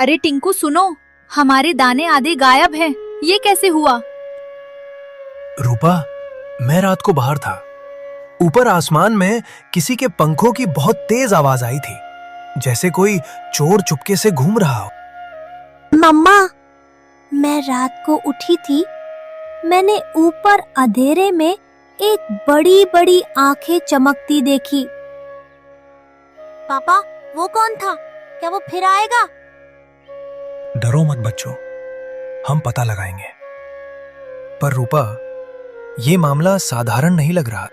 अरे टिंकू सुनो, हमारे दाने आधे गायब हैं। ये कैसे हुआ? रूपा, मैं रात को बाहर था। ऊपर आसमान में किसी के पंखों की बहुत तेज आवाज आई थी, जैसे कोई चोर चुपके से घूम रहा हो। मम्मा, मैं रात को उठी थी। मैंने ऊपर अंधेरे में एक बड़ी बड़ी आंखें चमकती देखी। पापा, वो कौन था? क्या वो फिर आएगा? डरो मत बच्चों, हम पता लगाएंगे। पर रूपा, ये मामला साधारण नहीं लग रहा।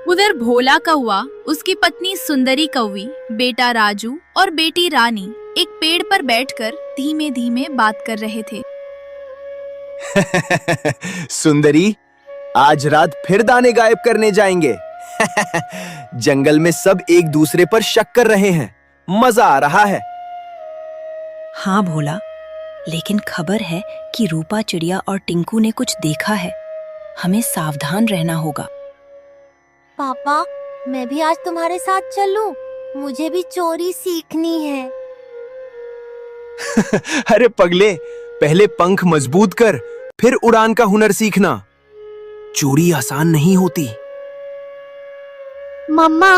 उधर भोला कौवा, उसकी पत्नी सुंदरी कौवी, बेटा राजू और बेटी रानी एक पेड़ पर बैठकर धीमे धीमे बात कर रहे थे। सुंदरी, आज रात फिर दाने गायब करने जाएंगे। जंगल में सब एक दूसरे पर शक कर रहे हैं। मजा आ रहा है। हाँ भोला, लेकिन खबर है कि रूपा चिड़िया और टिंकू ने कुछ देखा है। हमें सावधान रहना होगा। पापा, मैं भी आज तुम्हारे साथ चलूं? मुझे भी चोरी सीखनी है। अरे पगले, पहले पंख मजबूत कर, फिर उड़ान का हुनर सीखना। चोरी आसान नहीं होती। मम्मा,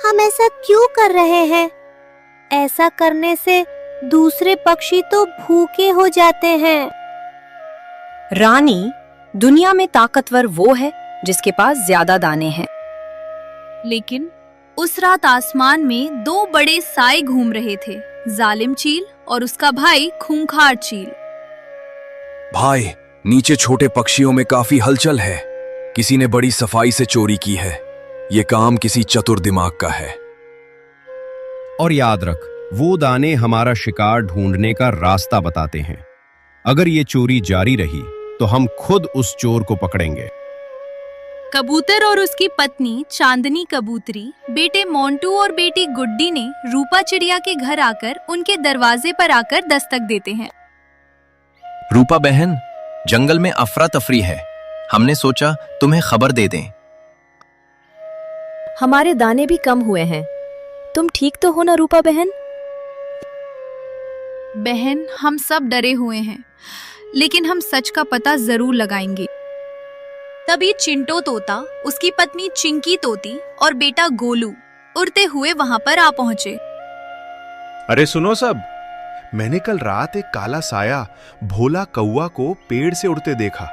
हम ऐसा क्यों कर रहे हैं? ऐसा करने से दूसरे पक्षी तो भूखे हो जाते हैं। रानी, दुनिया में ताकतवर वो है जिसके पास ज्यादा दाने हैं। लेकिन उस रात आसमान में दो बड़े साए घूम रहे थे, जालिम चील और उसका भाई खूंखार चील। भाई, नीचे छोटे पक्षियों में काफी हलचल है। किसी ने बड़ी सफाई से चोरी की है। ये काम किसी चतुर दिमाग का है। और याद रख, वो दाने हमारा शिकार ढूंढने का रास्ता बताते हैं। अगर ये चोरी जारी रही तो हम खुद उस चोर को पकड़ेंगे। कबूतर और उसकी पत्नी चांदनी कबूतरी, बेटे मोंटू और बेटी गुड्डी ने रूपा चिड़िया के घर आकर उनके दरवाजे पर आकर दस्तक देते हैं। रूपा बहन, जंगल में अफरा तफरी है। हमने सोचा तुम्हें खबर दे दें। हमारे दाने भी कम हुए हैं। तुम ठीक तो हो ना रूपा बहन? बहन, हम सब डरे हुए हैं, लेकिन हम सच का पता जरूर लगाएंगे। तभी चिंटो तोता, उसकी पत्नी चिंकी तोती और बेटा गोलू उड़ते हुए वहां पर आ पहुंचे। अरे सुनो सब, मैंने कल रात एक काला साया भोला कौवा को पेड़ से उड़ते देखा।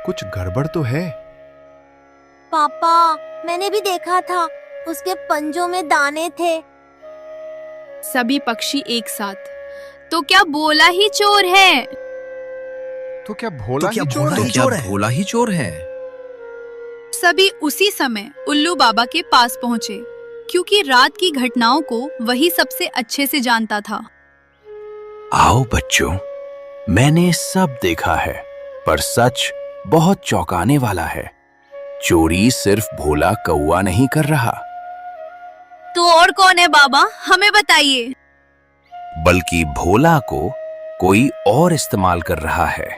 कुछ गड़बड़ तो है। पापा, मैंने भी देखा था। उसके पंजों में दाने थे। सभी पक्षी एक साथ। तो क्या भोला ही चोर है? तो क्या भोला ही चोर है? सभी उसी समय उल्लू बाबा के पास पहुंचे, क्योंकि रात की घटनाओं को वही सबसे अच्छे से जानता था। आओ बच्चों, मैंने सब देखा है, पर सच बहुत चौंकाने वाला है। चोरी सिर्फ भोला कौवा नहीं कर रहा, तो और कौन है बाबा, हमें बताइए। बल्कि भोला को कोई और इस्तेमाल कर रहा है।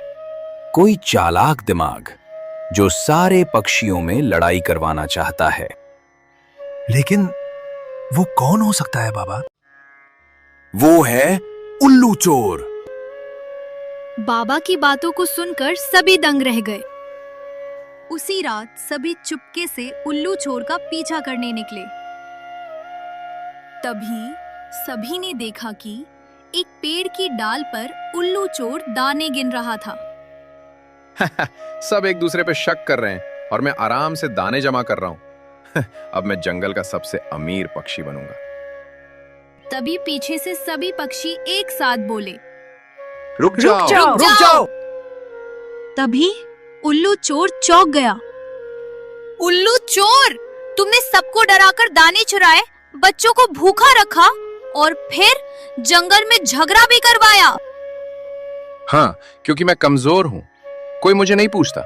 कोई चालाक दिमाग जो सारे पक्षियों में लड़ाई करवाना चाहता है। लेकिन वो कौन हो सकता है बाबा? वो है उल्लू चोर। बाबा की बातों को सुनकर सभी दंग रह गए। उसी रात सभी चुपके से उल्लू चोर का पीछा करने निकले। तभी सभी ने देखा कि एक पेड़ की डाल पर उल्लू चोर दाने गिन रहा था। सब एक दूसरे पे शक कर रहे हैं और मैं आराम से दाने जमा कर रहा हूं। अब मैं जंगल का सबसे अमीर पक्षी बनूंगा। तभी पीछे से सभी पक्षी एक साथ बोले, रुक जाओ। तभी उल्लू चोर चौंक गया। उल्लू चोर, तुमने सबको डराकर दाने चुराए, बच्चों को भूखा रखा और फिर जंगल में झगड़ा भी करवाया। हाँ, क्योंकि मैं कमजोर हूं, कोई मुझे नहीं पूछता,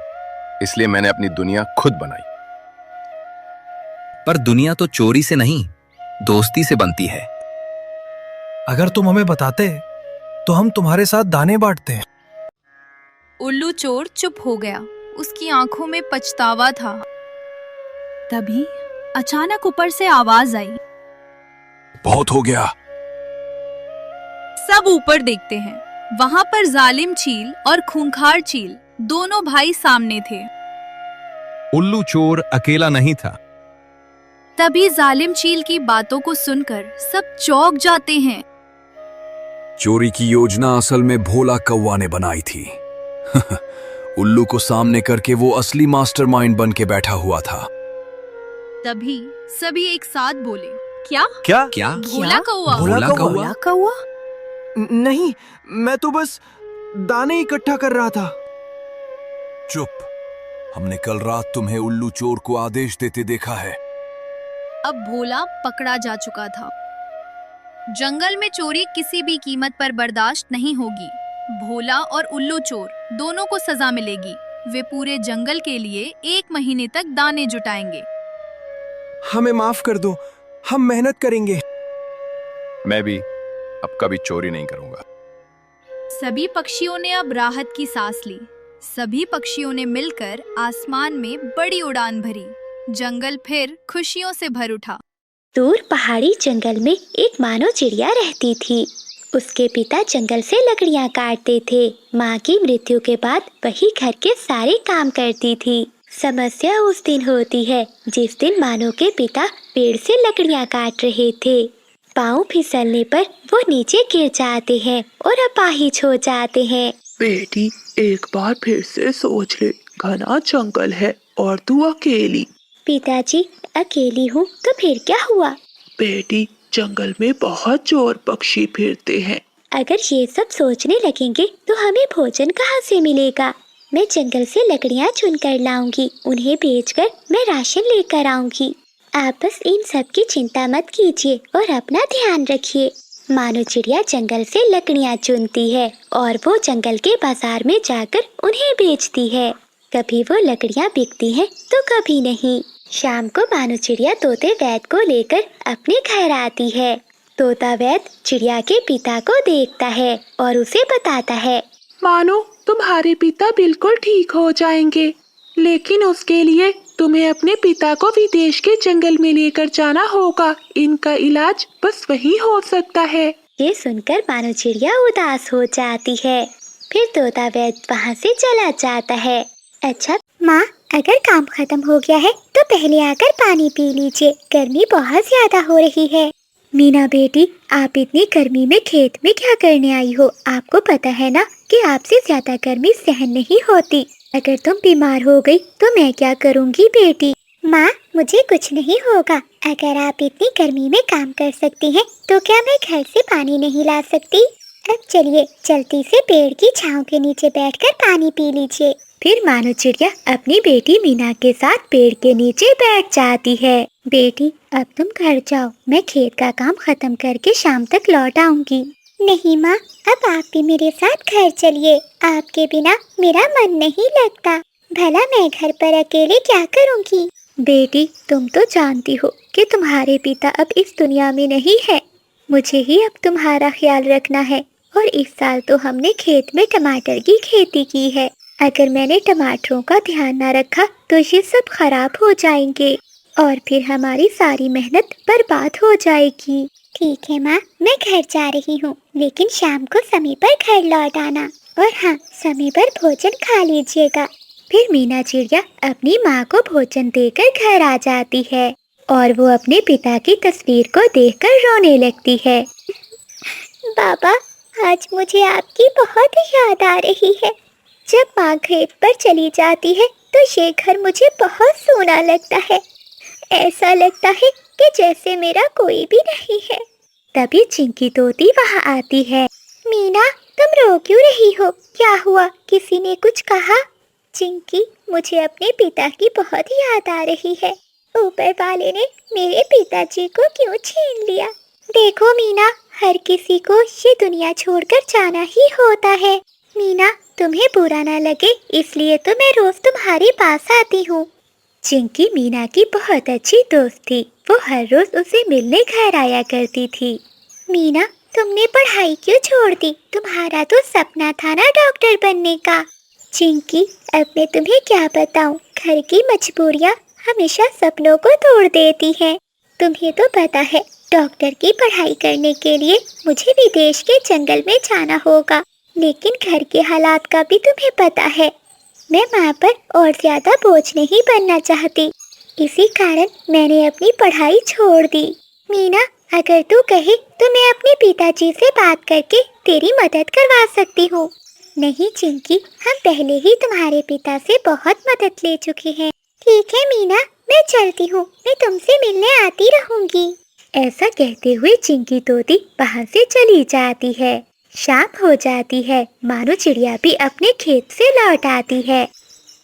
इसलिए मैंने अपनी दुनिया खुद बनाई। पर दुनिया तो चोरी से नहीं, दोस्ती से बनती है। अगर तुम हमें बताते तो हम तुम्हारे साथ दाने बांटते हैं। उल्लू चोर चुप हो गया। उसकी आंखों में पछतावा था। तभी अचानक ऊपर से आवाज आई, बहुत हो गया। सब ऊपर देखते हैं। वहाँ पर जालिम चील और खूंखार चील दोनों भाई सामने थे। उल्लू चोर अकेला नहीं था। तभी जालिम चील की बातों को सुनकर सब चौंक जाते हैं। चोरी की योजना असल में भोला कौवा ने बनाई थी। उल्लू को सामने करके वो असली मास्टरमाइंड बन के बैठा हुआ था। तभी सभी एक साथ बोले, क्या क्या? क्या? भोला कौवा? भोला कौवा? भोला कौवा? नहीं, मैं तो बस दाने इकट्ठा कर रहा था। चुप, हमने कल रात तुम्हें उल्लू चोर को आदेश देते देखा है। अब भोला पकड़ा जा चुका था। जंगल में चोरी किसी भी कीमत पर बर्दाश्त नहीं होगी। भोला और उल्लू चोर दोनों को सजा मिलेगी। वे पूरे जंगल के लिए 1 महीने तक दाने जुटाएंगे। हमें माफ कर दो, हम मेहनत करेंगे। मैं भी अब कभी चोरी नहीं करूंगा। सभी पक्षियों ने अब राहत की सांस ली। सभी पक्षियों ने मिलकर आसमान में बड़ी उड़ान भरी। जंगल फिर खुशियों से भर उठा। दूर पहाड़ी जंगल में एक मानो चिड़िया रहती थी। उसके पिता जंगल से लकड़ियाँ काटते थे। माँ की मृत्यु के बाद वही घर के सारे काम करती थी। समस्या उस दिन होती है जिस दिन मानो के पिता पेड़ से लकड़ियाँ काट रहे थे। पाँव फिसलने पर वो नीचे गिर जाते हैं और अपाहिज हो जाते हैं। बेटी, एक बार फिर से सोच ले, घना जंगल है और तू अकेली। पिताजी, अकेली हूँ तो फिर क्या हुआ? बेटी, जंगल में बहुत चोर पक्षी फिरते हैं। अगर ये सब सोचने लगेंगे तो हमें भोजन कहाँ से मिलेगा? मैं जंगल से लकड़ियाँ चुन कर लाऊंगी, उन्हें बेचकर मैं राशन लेकर आऊंगी। आप बस इन सब की चिंता मत कीजिए और अपना ध्यान रखिए। मानो चिड़िया जंगल से लकड़ियाँ चुनती है और वो जंगल के बाजार में जाकर उन्हें बेचती है। कभी वो लकड़ियाँ बिकती हैं तो कभी नहीं। शाम को मानो चिड़िया तोते वैद को लेकर अपने घर आती है। तोता वैद चिड़िया के पिता को देखता है और उसे बताता है, मानो तुम्हारे पिता बिल्कुल ठीक हो जाएंगे, लेकिन उसके लिए तुम्हें अपने पिता को विदेश के जंगल में लेकर जाना होगा। इनका इलाज बस वहीं हो सकता है। ये सुनकर मानो चिड़िया उदास हो जाती है। फिर तोता वैद वहाँ से चला जाता है। अच्छा माँ, अगर काम खत्म हो गया है तो पहले आकर पानी पी लीजिए, गर्मी बहुत ज्यादा हो रही है। मीना बेटी, आप इतनी गर्मी में खेत में क्या करने आई हो? आपको पता है ना कि आपसे ज्यादा गर्मी सहन नहीं होती। अगर तुम बीमार हो गई तो मैं क्या करूँगी बेटी? माँ, मुझे कुछ नहीं होगा। अगर आप इतनी गर्मी में काम कर सकती हैं तो क्या मैं घर से पानी नहीं ला सकती? अब चलिए जल्दी से पेड़ की छांव के नीचे बैठकर पानी पी लीजिए। फिर मानो चिड़िया अपनी बेटी मीना के साथ पेड़ के नीचे बैठ जाती है। बेटी, अब तुम घर जाओ, मैं खेत का काम खत्म करके शाम तक लौट आऊंगी। नहीं माँ, अब आप भी मेरे साथ घर चलिए। आपके बिना मेरा मन नहीं लगता। भला मैं घर पर अकेले क्या करूँगी? बेटी, तुम तो जानती हो कि तुम्हारे पिता अब इस दुनिया में नहीं है। मुझे ही अब तुम्हारा ख्याल रखना है। और इस साल तो हमने खेत में टमाटर की खेती की है। अगर मैंने टमाटरों का ध्यान न रखा तो ये सब खराब हो जाएंगे और फिर हमारी सारी मेहनत बर्बाद हो जाएगी। ठीक है माँ, मैं घर जा रही हूँ, लेकिन शाम को समय पर घर लौट आना। और हाँ, समय पर भोजन खा लीजिएगा। फिर मीना चिड़िया अपनी माँ को भोजन देकर घर आ जाती है और वो अपने पिता की तस्वीर को देखकर रोने लगती है। बाबा, आज मुझे आपकी बहुत याद आ रही है। जब माँ खेत पर चली जाती है तो ये घर मुझे बहुत सोना लगता है। ऐसा लगता है कि जैसे मेरा कोई भी नहीं है। तभी चिंकी तोती वहाँ आती है। मीना, तुम रो क्यों रही हो? क्या हुआ? किसी ने कुछ कहा? चिंकी, मुझे अपने पिता की बहुत याद आ रही है। ऊपर वाले ने मेरे पिताजी को क्यों छीन लिया? देखो मीना, हर किसी को ये दुनिया छोड़कर जाना ही होता है। मीना, तुम्हें बुरा ना लगे इसलिए तो मैं रोज तुम्हारे पास आती हूँ। चिंकी मीना की बहुत अच्छी दोस्त थी। वो हर रोज उसे मिलने घर आया करती थी। मीना, तुमने पढ़ाई क्यों छोड़ दी? तुम्हारा तो सपना था ना डॉक्टर बनने का। चिंकी, अब मैं तुम्हें क्या बताऊँ, घर की मजबूरियाँ हमेशा सपनों को तोड़ देती हैं। तुम्हें तो पता है डॉक्टर की पढ़ाई करने के लिए मुझे विदेश के जंगल में जाना होगा, लेकिन घर के हालात का भी तुम्हें पता है। मैं माँ पर और ज्यादा बोझ नहीं बनना चाहती, इसी कारण मैंने अपनी पढ़ाई छोड़ दी। मीना, अगर तू कहे तो मैं अपने पिताजी से बात करके तेरी मदद करवा सकती हूँ। नहीं चिंकी, हम पहले ही तुम्हारे पिता से बहुत मदद ले चुके हैं। ठीक है मीना, मैं चलती हूँ, मैं तुमसे मिलने आती रहूंगी। ऐसा कहते हुए चिंकी तोती वहाँ से चली जाती है। शाम हो जाती है, मानो चिड़िया भी अपने खेत से लौट आती है।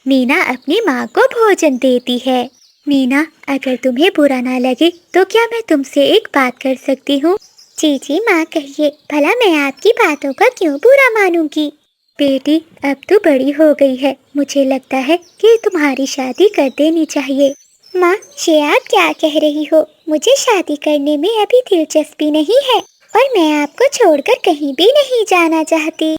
मीना अपनी माँ को भोजन देती है। मीना, अगर तुम्हें बुरा ना लगे तो क्या मैं तुमसे एक बात कर सकती हूँ? जी माँ कहिए, भला मैं आपकी बातों का क्यों बुरा मानूंगी? बेटी, अब तो बड़ी हो गई है, मुझे लगता है कि तुम्हारी शादी कर देनी चाहिए। माँ, ये आप क्या कह रही हो? मुझे शादी करने में अभी दिलचस्पी नहीं है और मैं आपको छोड़कर कहीं भी नहीं जाना चाहती।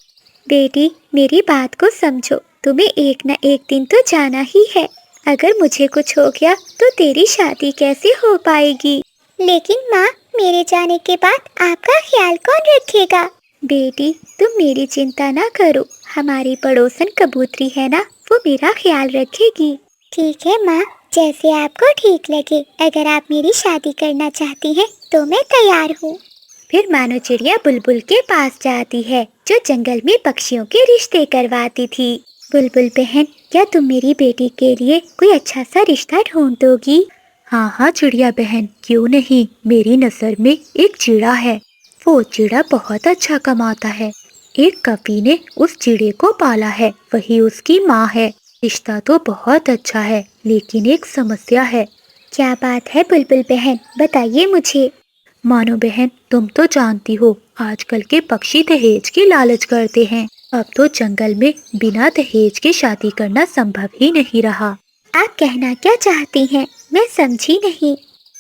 बेटी, मेरी बात को समझो, तुम्हें एक न एक दिन तो जाना ही है। अगर मुझे कुछ हो गया तो तेरी शादी कैसे हो पाएगी? लेकिन माँ, मेरे जाने के बाद आपका ख्याल कौन रखेगा? बेटी, तुम मेरी चिंता ना करो, हमारी पड़ोसन कबूतरी है ना, वो मेरा ख्याल रखेगी। ठीक है माँ, जैसे आपको ठीक लगे। अगर आप मेरी शादी करना चाहती हैं तो मैं तैयार हूँ। फिर मानो चिड़िया बुलबुल के पास जाती है, जो जंगल में पक्षियों के रिश्ते करवाती थी। बुलबुल बहन, क्या तुम मेरी बेटी के लिए कोई अच्छा सा रिश्ता ढूंढ दोगी? हाँ चिड़िया बहन, क्यों नहीं। मेरी नज़र में एक चिड़ा है, वो चिड़ा बहुत अच्छा कमाता है। एक कवि ने उस चिड़े को पाला है, वही उसकी माँ है। रिश्ता तो बहुत अच्छा है, लेकिन एक समस्या है। क्या बात है बुलबुल बहन, बताइए मुझे। मानो बहन, तुम तो जानती हो आजकल के पक्षी दहेज की लालच करते हैं। अब तो जंगल में बिना दहेज के शादी करना संभव ही नहीं रहा। आप कहना क्या चाहती हैं? मैं समझी नहीं।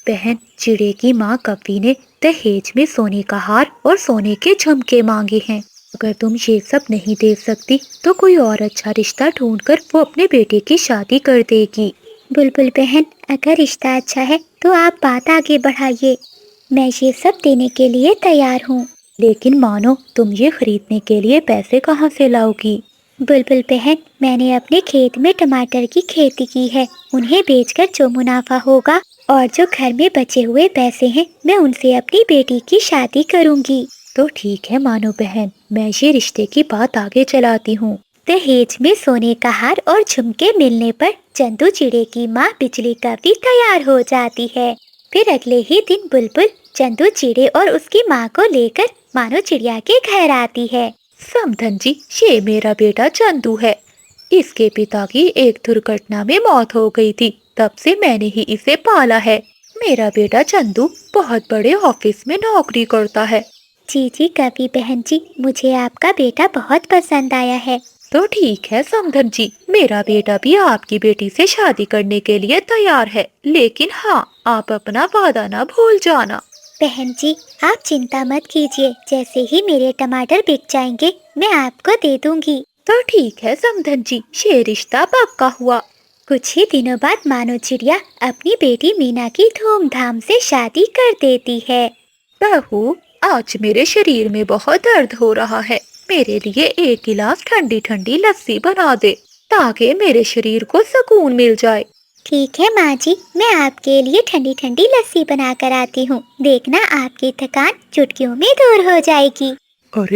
बहन, चिड़े की माँ कवि ने दहेज में सोने का हार और सोने के झुमके मांगे हैं। अगर तुम ये सब नहीं दे सकती तो कोई और अच्छा रिश्ता ढूंढकर वो अपने बेटे की शादी कर देगी। बुलबुल बहन, अगर रिश्ता अच्छा है तो आप बात आगे बढ़ाइए, मैं ये सब देने के लिए तैयार हूँ। लेकिन मानो, तुम ये खरीदने के लिए पैसे कहाँ से लाओगी? बुलबुल बहन, मैंने अपने खेत में टमाटर की खेती की है, उन्हें बेचकर जो मुनाफा होगा और जो घर में बचे हुए पैसे हैं, मैं उनसे अपनी बेटी की शादी करूँगी। तो ठीक है मानो बहन, मैं ये रिश्ते की बात आगे चलाती हूँ। दहेज में सोने का हार और झुमके मिलने पर चंदू चिड़े की माँ बिजली कवि तैयार हो जाती है। फिर अगले ही दिन बुलबुल चंदू चिड़े और उसकी माँ को लेकर मानो चिड़िया के घर आती है। समधन जी, ये मेरा बेटा चंदू है। इसके पिता की एक दुर्घटना में मौत हो गई थी, तब से मैंने ही इसे पाला है। मेरा बेटा चंदू बहुत बड़े ऑफिस में नौकरी करता है। जी कवि बहन जी, मुझे आपका बेटा बहुत पसंद आया है। तो ठीक है समधन जी, मेरा बेटा भी आपकी बेटी से शादी करने के लिए तैयार है, लेकिन हाँ, आप अपना वादा ना भूल जाना। बहन जी, आप चिंता मत कीजिए, जैसे ही मेरे टमाटर बिक जाएंगे मैं आपको दे दूंगी। तो ठीक है समधन जी, ये रिश्ता पक्का हुआ। कुछ ही दिनों बाद मानो चिड़िया अपनी बेटी मीना की धूमधाम से शादी कर देती है। बहू, आज मेरे शरीर में बहुत दर्द हो रहा है, मेरे लिए एक गिलास ठंडी ठंडी लस्सी बना दे, ताकि मेरे शरीर को सुकून मिल जाए। ठीक है माँ जी, मैं आपके लिए ठंडी ठंडी लस्सी बना कर आती हूँ, देखना आपकी थकान चुटकियों में दूर हो जाएगी। अरे